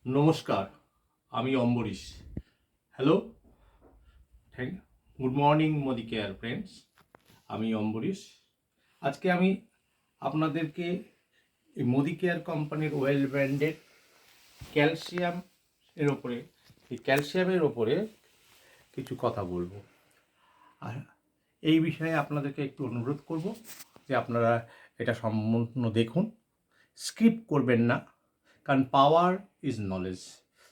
নমস্কার, আমি Ambarish. Hello, good morning Modi care friends. আমি অম্বরীশ। আজকে আমি আপনাদেরকে এই মোদি কেয়ার কোম্পানির ওয়েল ব্র্যান্ডেড ক্যালসিয়ামের ওপরে কিছু কথা বলবো। আর এই বিষয়ে আপনাদেরকে একটু অনুরোধ করব যে আপনারা এটা সম্পূর্ণ দেখুন, স্কিপ করবেন না, কারণ পাওয়ার ইজ নলেজ।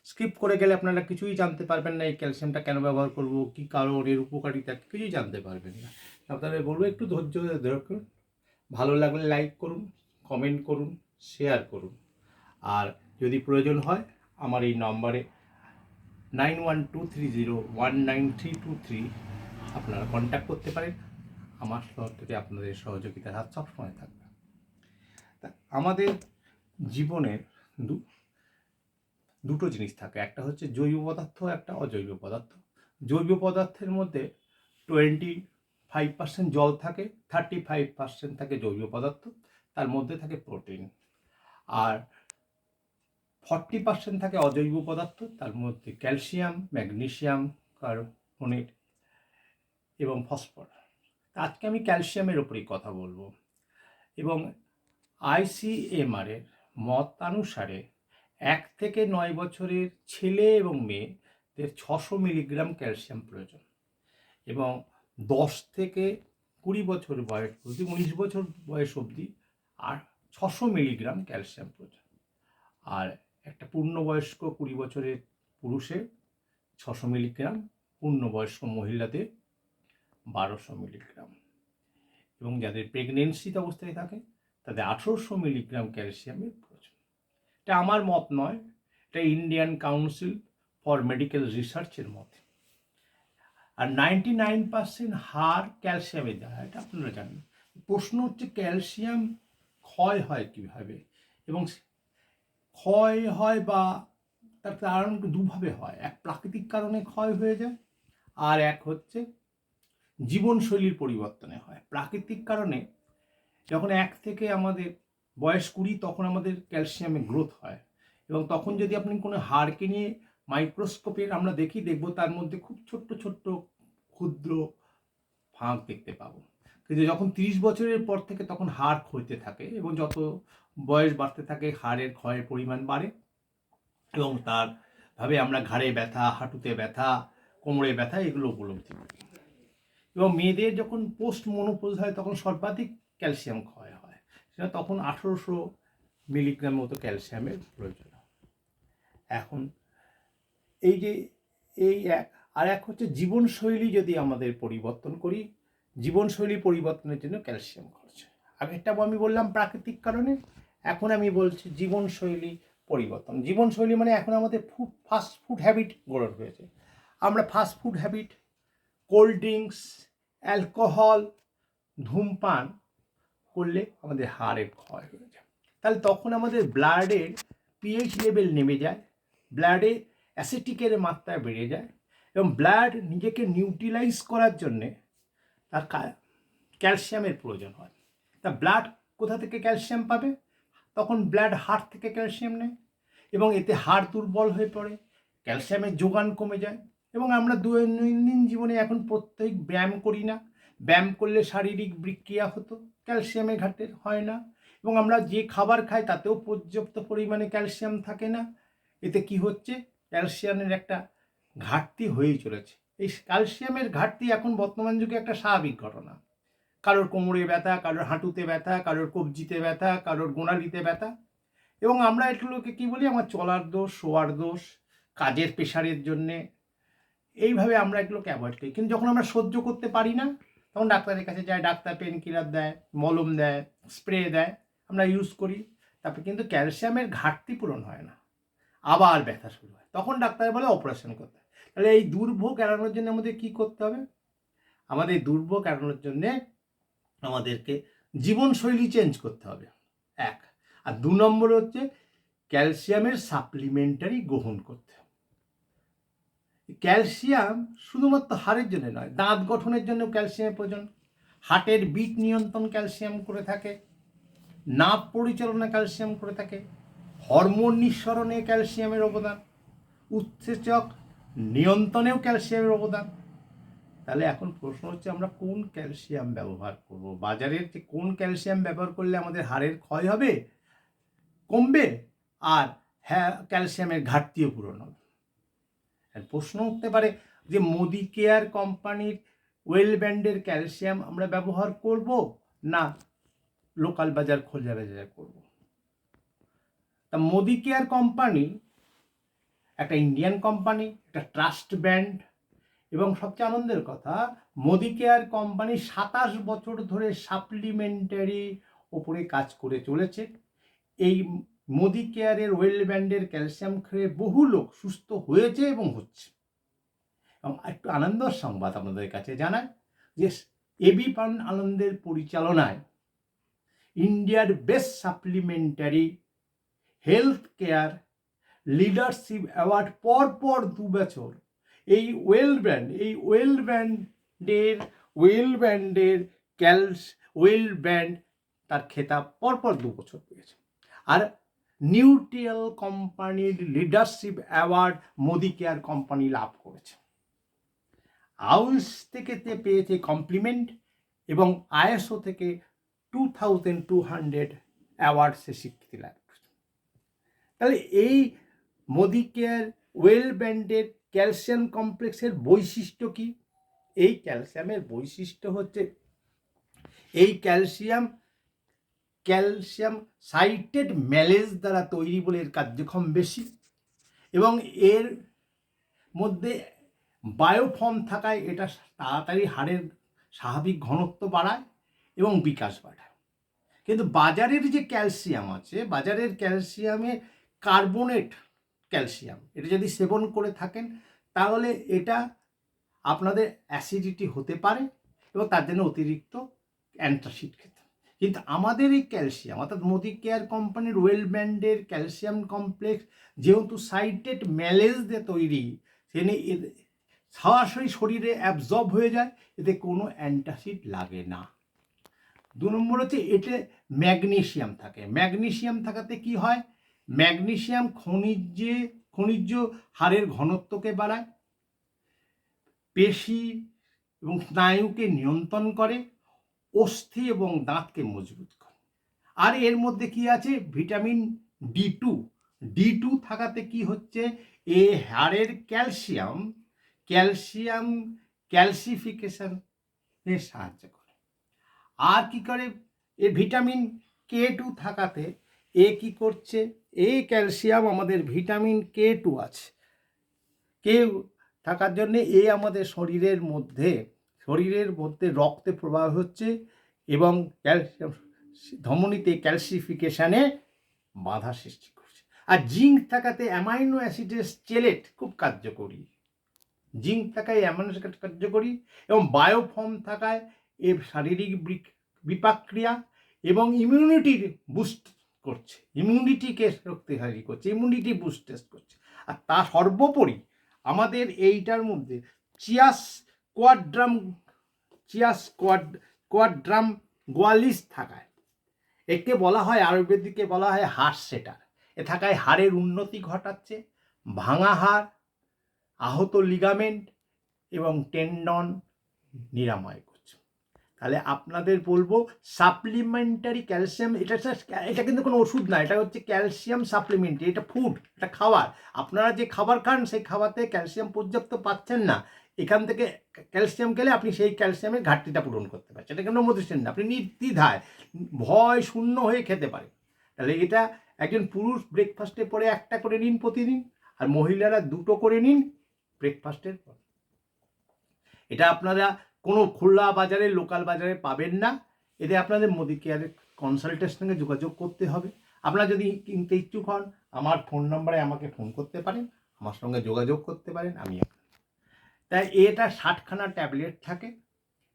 স্কিপ করে গেলে আপনারা কিছুই জানতে পারবেন না। এই ক্যালসিয়ামটা কেন ব্যবহার করব, কী কারণ, এর উপকারিতা কিছুই জানতে পারবেন না। আপনাদের বলবো একটু ধৈর্য ধরুন, ভালো লাগলে লাইক করুন, কমেন্ট করুন, শেয়ার করুন। আর যদি প্রয়োজন হয় আমার এই নম্বরে 9123019323 আপনারা কন্ট্যাক্ট করতে পারেন। আমার তরফ থেকে আপনাদের সহযোগিতার হাত সবসময় থাকবে। তা আমাদের জীবনের দুটো জিনিস থাকে, একটা হচ্ছে জৈব পদার্থ, একটা অজৈব পদার্থ। জৈব পদার্থের মধ্যে 25% জল থাকে, 35% থাকে জৈব পদার্থ, তার মধ্যে থাকে প্রোটিন। আর 40% থাকে অজৈব পদার্থ, তার মধ্যে ক্যালসিয়াম, ম্যাগনেসিয়াম, কার্বনেট এবং ফসফরাস। আজকে আমি ক্যালসিয়ামের ওপরেই কথা বলবো। এবং ICMR এর মতানুসারে 1 থেকে 9 বছরের ছেলে এবং মেয়েদের 600 মিলিগ্রাম ক্যালসিয়াম প্রয়োজন, এবং 10 থেকে 20 বছর বয়স অবধি, 19 বছর বয়স অবধি আর 600 মিলিগ্রাম ক্যালসিয়াম প্রয়োজন। আর একটা পূর্ণবয়স্ক 20 বছরের পুরুষের 600 মিলিগ্রাম, পূর্ণবয়স্ক মহিলাদের 1200 মিলিগ্রাম, এবং যাদের প্রেগনেন্সিতে অবস্থায় থাকে তাদের 1800 মিলিগ্রাম ক্যালসিয়ামের প্রয়োজন। এটা আমার মত নয়, এটা ইন্ডিয়ান কাউন্সিল ফর মেডিকেল রিসার্চের মত। আর 99% হার ক্যালসিয়ামে দেওয়া হয়, এটা আপনারা জানেন। প্রশ্ন হচ্ছে ক্যালসিয়াম ক্ষয় হয় কীভাবে, এবং ক্ষয় হয় বা তার কারণ দুভাবে হয়। এক প্রাকৃতিক কারণে ক্ষয় হয়ে যায়, আর এক হচ্ছে জীবনশৈলীর পরিবর্তনে হয়। প্রাকৃতিক কারণে যখন 1 থেকে আমাদের বয়স 20 তখন আমাদের ক্যালসিয়ামে গ্রোথ হয়, এবং তখন যদি আপনি কোনো হাড়কে নিয়ে মাইক্রোস্কোপে আমরা দেখব তার মধ্যে খুব ছোট্ট ছোট্ট ক্ষুদ্র ফাঁক দেখতে পাবো। কিন্তু যখন 30 বছরের পর থেকে তখন হাড় ক্ষয়তে থাকে, এবং যত বয়স বাড়তে থাকে হাড়ের ক্ষয়ের পরিমাণ বাড়ে, এবং তার ভাবে আমরা ঘাড়ে ব্যথা, হাঁটুতে ব্যথা, কোমরে ব্যথা এগুলো উপলব্ধি করি। এবং মেয়েদের যখন পোস্ট মনোপোজ হয় তখন সর্বাধিক ক্যালসিয়াম ক্ষয় হয়, সেটা তখন 1800 মিলিগ্রাম মতো ক্যালসিয়ামের প্রয়োজন। এখন এই যে এক হচ্ছে জীবনশৈলী, যদি আমাদের পরিবর্তন করি, জীবনশৈলী পরিবর্তনের জন্য ক্যালসিয়াম খরচ। আগেরটা আমি বললাম প্রাকৃতিক কারণে, এখন আমি বলছি জীবনশৈলী পরিবর্তন। জীবনশৈলী মানে এখন আমাদের ফাস্ট ফুড হ্যাবিট গড়ে রয়েছে। আমরা fast food habit, cold drinks, alcohol, ধূমপান করলে আমাদের হাড়ের ক্ষয় হয়ে যায়। তাহলে তখন আমাদের ব্লাডের পিএইচ লেভেল নেমে যায়, ব্লাডে অ্যাসিটিকের মাত্রা বেড়ে যায়, এবং ব্লাড নিজেকে নিউট্রিলাইজ করার জন্যে তার ক্যালসিয়ামের প্রয়োজন হয়। তা ব্লাড কোথা থেকে ক্যালসিয়াম পাবে? তখন ব্লাড হার্ট থেকে ক্যালসিয়াম নেয়, এবং এতে হাড় দুর্বল হয়ে পড়ে, ক্যালসিয়ামের যোগান কমে যায়। এবং আমরা দৈনন্দিন জীবনে এখন প্রত্যেক ব্যায়াম করি না, ব্যায়াম করলে শারীরিক বিক্রিয়া হতো, ক্যালসিয়ামের ঘাটতি হয় না। এবং আমরা যে খাবার খাই তাতেও পর্যাপ্ত পরিমাণে ক্যালসিয়াম থাকে না। এতে কি হচ্ছে? ক্যালসিয়ামের একটা ঘাটতি হয়েই চলেছে। এই ক্যালসিয়ামের ঘাটতি এখন বর্তমান যুগে একটা স্বাভাবিক ঘটনা। কারোর কোমরে ব্যথা, কারোর হাঁটুতে ব্যথা, কারোর কবজিতে ব্যথা, কারোর গোড়ালিতে ব্যথা। এবং আমরা এগুলোকে কী বলি? আমার চলার দোষ, শোয়ার দোষ, কাজের প্রেশারের জন্যে, এইভাবে আমরা এগুলোকে অ্যাভয়েড করি। কিন্তু যখন আমরা সহ্য করতে পারি না তখন ডাক্তারের কাছে যাই, ডাক্তার পেন কিলার দেয়, মলম দেয়, স্প্রে দেয়, আমরা ইউজ করি, তারপরে কিন্তু ক্যালসিয়ামের ঘাটতি পূরণ হয় না, আবার ব্যথা শুরু হয়, তখন ডাক্তার বলে অপারেশন করতে হয়। তাহলে এই দুর্ভোগ এড়ানোর জন্য আমাদের কী করতে হবে? আমাদের দুর্ভোগ এড়ানোর জন্যে আমাদেরকে জীবনশৈলী চেঞ্জ করতে হবে, এক। আর 2 নম্বর হচ্ছে ক্যালসিয়ামের সাপ্লিমেন্টারি গ্রহণ করতে হবে। ক্যালসিয়াম শুধুমাত্র হাড়ের জন্য নয়, দাঁত গঠনের জন্য ক্যালসিয়ামের প্রয়োজন, হার্টের বিট নিয়ন্ত্রণ ক্যালসিয়াম করে থাকে, নার্ভ পরিচালনা ক্যালসিয়াম করে থাকে, হরমোন নিঃসরণে ক্যালসিয়ামের অবদান, উৎসেচক নিয়ন্ত্রণেও ক্যালসিয়ামের অবদান। তাহলে এখন প্রশ্ন হচ্ছে আমরা কোন ক্যালসিয়াম ব্যবহার করব? বাজারের যে কোন ক্যালসিয়াম ব্যবহার করলে আমাদের হাড়ের ক্ষয় হবে, কমবে, আর হ্যাঁ ক্যালসিয়ামের ঘাটতিও পূরণ হবে। প্রশ্ন উঠতে পারে যে মোদি কেয়ার কোম্পানির ওয়েল ব্যান্ডের ক্যালসিয়াম আমরা ব্যবহার করব না লোকাল বাজার খোঁজা বাজার করব? তা মোদি কেয়ার কোম্পানি একটা ইন্ডিয়ান কোম্পানি, একটা ট্রাস্ট ব্র্যান্ড, এবং সবচেয়ে আনন্দের কথা মোদি কেয়ার কোম্পানি 27 বছর ধরে সাপ্লিমেন্টারি ওপরে কাজ করে চলেছে। এই মোদি কেয়ারের ওয়েল ব্যান্ডের ক্যালসিয়াম খেয়ে বহু লোক সুস্থ হয়েছে এবং হচ্ছে। এবং একটু আনন্দের সংবাদ আপনাদের কাছে জানায় যে এবি আনন্দের পরিচালনায় ইন্ডিয়ার best supplementary health care leadership award পরপর 2 বছর এই ওয়েল ব্যান্ড তার খেতাব পরপর 2 বছর পেয়েছে। আর নিউট্রিয়াল কোম্পানির leadership award Modicare company লাভ করেছে। আউন্স থেকে পেয়েছে কমপ্লিমেন্ট এবং আইএসও থেকে 2200 অ্যাওয়ার্ডসে স্বীকৃতি লাভ করেছে। তাহলে এই মোদি কেয়ার ওয়েল ব্যান্ডের ক্যালসিয়াম কমপ্লেক্সের বৈশিষ্ট্য কি? এই ক্যালসিয়ামের বৈশিষ্ট্য হচ্ছে এই ক্যালসিয়াম সাইটেড ম্যালেজ দ্বারা তৈরি বলে এর কার্যক্ষম বেশি, এবং এর মধ্যে বায়োফর্ম থাকায় এটা তাড়াতাড়ি হাড়ের স্বাভাবিক ঘনত্ব বাড়ায় এবং বিকাশ বাড়ায়। কিন্তু বাজারের যে ক্যালসিয়াম আছে, বাজারের ক্যালসিয়ামে কার্বোনেট ক্যালসিয়াম, এটা যদি সেবন করে থাকেন তাহলে এটা আপনাদের অ্যাসিডিটি হতে পারে এবং তার জন্য অতিরিক্ত অ্যান্টাসিড খেতে। কিন্তু আমাদের এই ক্যালসিয়াম অর্থাৎ মোদি কেয়ার কোম্পানির ওয়েল ব্যান্ডের ক্যালসিয়াম কমপ্লেক্স যেহেতু সাইটেড ম্যালেজ দিয়ে তৈরি, সেখানে সরাসরি শরীরে অ্যাবজর্ব হয়ে যায়, এতে কোনো অ্যান্টাসিড লাগে না। 2 নম্বর হচ্ছে এতে ম্যাগনেসিয়াম থাকে। ম্যাগনেসিয়াম থাকাতে কি হয়? ম্যাগনেসিয়াম খনিজ হাড়ের ঘনত্বকে বাড়ায়, পেশি এবং স্নায়ুকে নিয়ন্ত্রণ করে, অস্থি এবং দাঁতকে মজবুত করে। আর এর মধ্যে কি আছে? ভিটামিন D2 থাকাতে কি হচ্ছে? এ হাড়ের ক্যালসিফিকেশনে সাহায্য করে। আর কি করে? এ ভিটামিন K2 থাকাতে এ কি করছে? এই ক্যালসিয়াম আমাদের ভিটামিন K2 আছে, থাকার জন্যে এ আমাদের শরীরের মধ্যে রক্তে প্রবাহ হচ্ছে এবং ক্যালসিয়াম ধমনীতে ক্যালসিফিকেশানে বাধা সৃষ্টি করছে। আর জিঙ্ক থাকাতে অ্যামাইনো অ্যাসিডের চেলেট খুব কার্যকরী, জিঙ্ক থাকায় অ্যামাইনো অ্যাসিড কার্যকরী, এবং বায়োফর্ম থাকায় এর শারীরিক বিপাক্রিয়া এবং ইমিউনিটি বুস্ট করছে, ইমিউনিটিকে শক্তিশালী করছে, ইমিউনিটি বুস্ট করছে। আর তা সর্বোপরি আমাদের এইটার মধ্যে চিয়াস কোয়াড্রাম গোয়ালিস থাকায়, একে বলা হয় আয়ুর্বেদিকে বলা হয় হার্ট সেটার। এ থাকায় হাড়ের উন্নতি ঘটাচ্ছে, ভাঙা হাড়, আহত লিগামেন্ট এবং টেন্ডন নিরাময় করছে। তাহলে আপনাদের বলবো সাপ্লিমেন্টারি ক্যালসিয়াম, এটা কিন্তু কোনো ওষুধ না, এটা হচ্ছে ক্যালসিয়াম সাপ্লিমেন্টারি, এটা ফুড, এটা খাবার। আপনারা যে খাবার খান সেই খাবারতে ক্যালসিয়াম পর্যাপ্ত পাচ্ছেন না, এখান থেকে ক্যালসিয়াম গেলে আপনি সেই ক্যালসিয়ামের ঘাটতিটা পূরণ করতে পারছেন। এটা কোনো মেডিসিন না, আপনি নির্দ্বিধায় ভয় শূন্য হয়ে খেতে পারেন। তাহলে এটা একজন পুরুষ ব্রেকফাস্টের পরে 1টা করে নিন প্রতিদিন, আর মহিলারা 2টো করে নিন ব্রেকফাস্টের পর। এটা আপনারা কোনো খোলা বাজারে, লোকাল বাজারে পাবেন না। এতে আপনাদের মোদি কেয়ারের কনসালটেন্টের সঙ্গে যোগাযোগ করতে হবে। আপনারা যদি কিনতে ইচ্ছুক হন আমার ফোন নম্বরে আমাকে ফোন করতে পারেন, আমার সঙ্গে যোগাযোগ করতে পারেন। তাই এটা 60খানা ট্যাবলেট থাকে।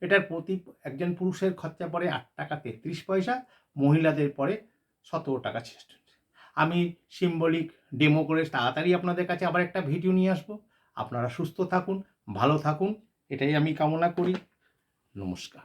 এটার প্রতি একজন পুরুষের খরচা পড়ে 8 টাকা 33 পয়সা, মহিলাদের পড়ে 17 টাকা 66। আমি সিম্বলিক ডেমো করে তাড়াতাড়ি আপনাদের কাছে আবার একটা ভিডিও নিয়ে আসবো। আপনারা সুস্থ থাকুন, ভালো থাকুন, এটাই আমি কামনা করি। নমস্কার।